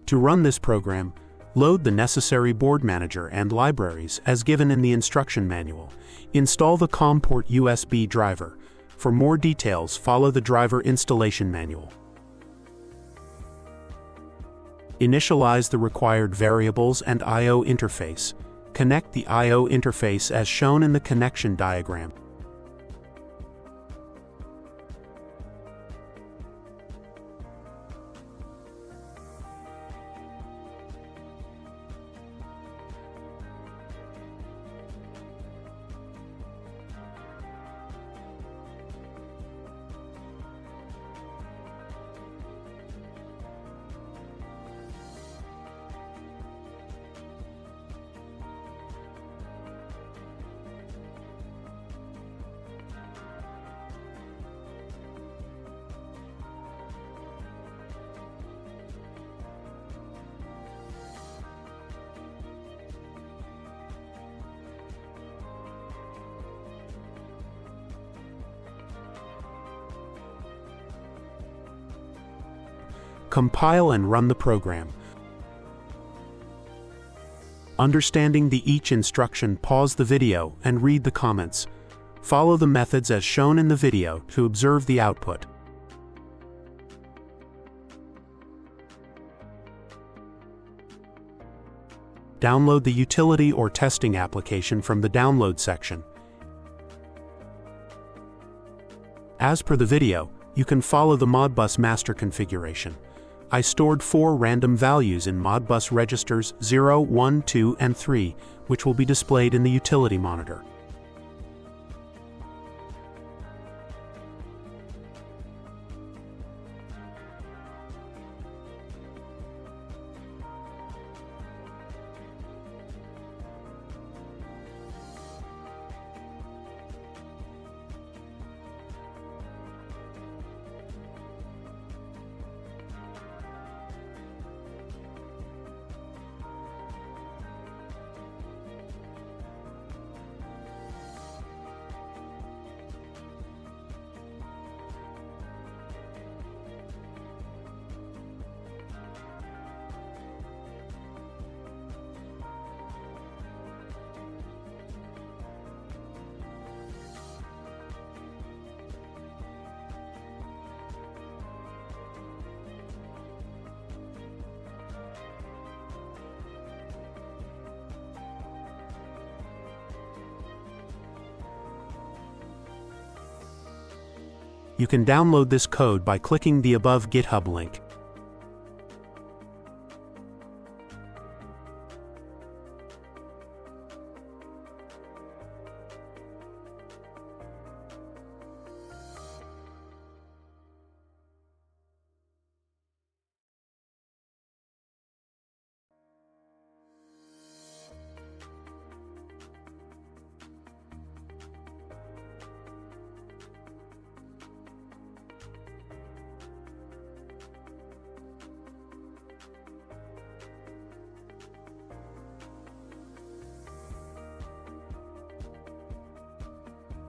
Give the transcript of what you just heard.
To run this program, load the necessary board manager and libraries as given in the instruction manual. Install the COM port USB driver. For more details, follow the driver installation manual. Initialize the required variables and I/O interface. Connect the I/O interface as shown in the connection diagram. Compile and run the program. Understanding each instruction, pause the video and read the comments. Follow the methods as shown in the video to observe the output. Download the utility or testing application from the download section. As per the video, you can follow the Modbus master configuration. I stored 4 random values in Modbus registers 0, 1, 2, and 3, which will be displayed in the utility monitor. You can download this code by clicking the above GitHub link.